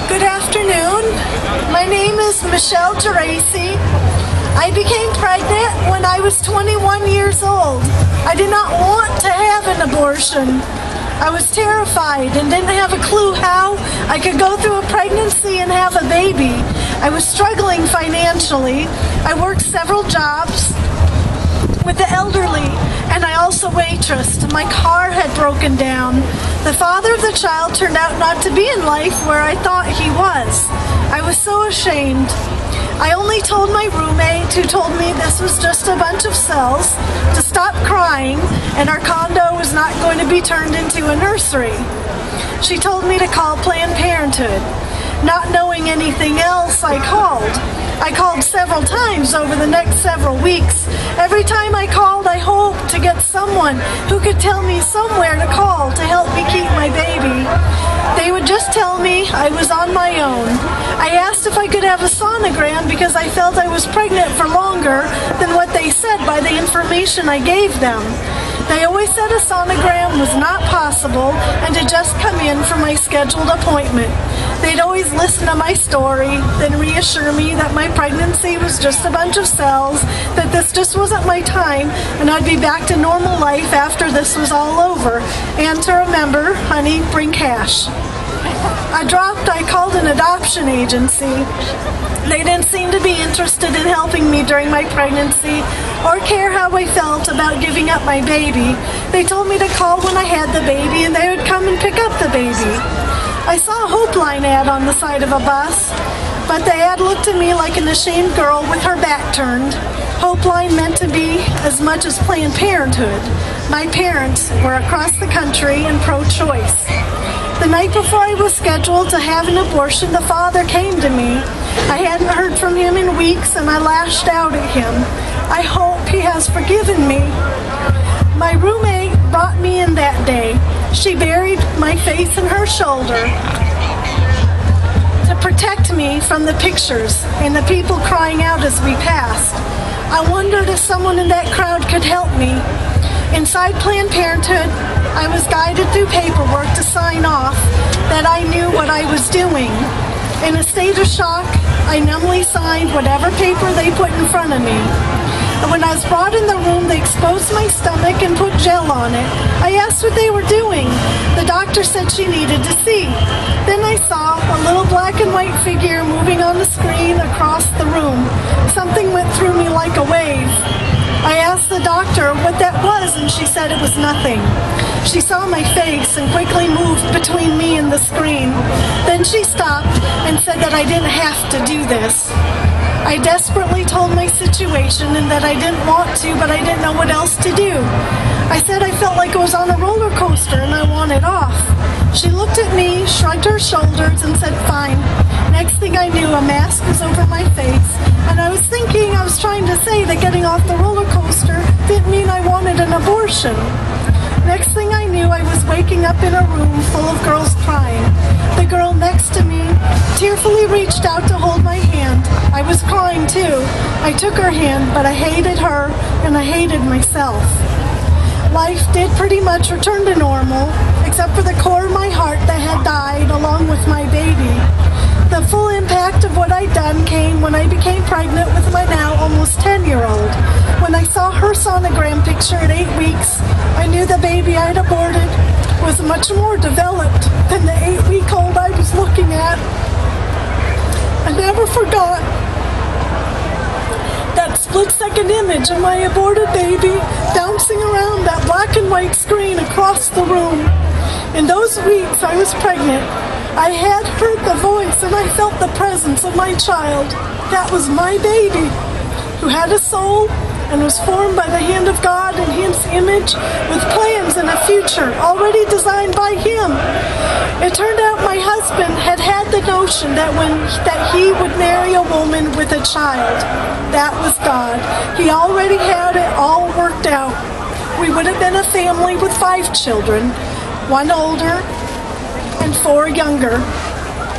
Good afternoon. My name is Michelle Geraci. I became pregnant when I was 21 years old. I did not want to have an abortion. I was terrified and didn't have a clue how I could go through a pregnancy and have a baby. I was struggling financially. I worked several jobs with the elderly, and I also waitressed. My car had broken down. The father of the child turned out not to be in life where I thought he was. I was so ashamed. I only told my roommate, who told me this was just a bunch of cells, to stop crying and our condo was not going to be turned into a nursery. She told me to call Planned Parenthood. Not knowing anything else, I called. I called several times over the next several weeks. Every time I called, I hoped to get someone who could tell me somewhere to call to help me keep my baby. They would just tell me I was on my own. I asked if I could have a sonogram because I felt I was pregnant for longer than what they said by the information I gave them. They always said a sonogram was not possible and to just come in for my scheduled appointment. They'd always listen to my story, then reassure me that my pregnancy was just a bunch of cells, that this just wasn't my time, and I'd be back to normal life after this was all over. And to remember, honey, bring cash. I called an adoption agency. They didn't seem to be interested in helping me during my pregnancy or care how I felt about giving up my baby. They told me to call when I had the baby and they would come and pick up the baby. I saw a Hopeline ad on the side of a bus, but the ad looked to me like an ashamed girl with her back turned. Hopeline meant to be as much as Planned Parenthood. My parents were across the country and pro-choice. The night before I was scheduled to have an abortion, the father came to me. I hadn't heard from him in weeks and I lashed out at him. I hope he has forgiven me. My roommate brought me in that day. She buried my face in her shoulder to protect me from the pictures and the people crying out as we passed. I wondered if someone in that crowd could help me. Inside Planned Parenthood, I was guided through paperwork to sign off that I knew what I was doing. In a state of shock, I numbly signed whatever paper they put in front of me. And when I was brought in the room, they exposed my stomach and put gel on it. I asked what they were doing. The doctor said she needed to see. Then I saw a little black and white figure moving on the screen across the room. Something went through me like a wave. I asked the doctor what that was, and she said it was nothing. She saw my face and quickly moved between me and the screen. Then she stopped and said that I didn't have to do this. I desperately told my situation and that I didn't want to, but I didn't know what else to do. I said I felt like I was on a roller coaster and I wanted off. She looked at me, shrugged her shoulders, and said, fine. Next thing I knew, a mask was over my face, and I was thinking I was trying to say that getting off the roller coaster didn't mean I wanted an abortion. Next thing I knew, I was waking up in a room full of girls crying. The girl next to me tearfully reached out to hold my hand. I was crying too. I took her hand, but I hated her and I hated myself. Life did pretty much return to normal, except for the core of my heart that had died along with my baby. The full impact of what I'd done came when I became pregnant with my now almost 10-year-old. When I saw her sonogram picture at 8 weeks, I knew the baby I'd aborted was much more developed than the 8-week-old I was looking at. I never forgot that split-second image of my aborted baby bouncing around that black and white screen across the room. In those weeks I was pregnant, I had heard the voice and I felt the presence of my child. That was my baby, who had a soul and was formed by the hand of God in His image with plans and a future already designed by Him. It turned out my husband had had the notion that he would marry a woman with a child. That was God. He already had it all worked out. We would have been a family with 5 children, 1 older and 4 younger.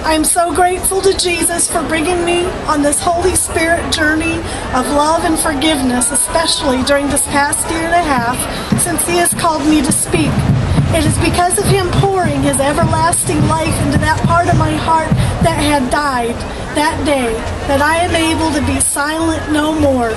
I am so grateful to Jesus for bringing me on this Holy Spirit journey of love and forgiveness, especially during this past year and a half since He has called me to speak. It is because of Him pouring His everlasting life into that part of my heart that had died that day, that I am able to be silent no more.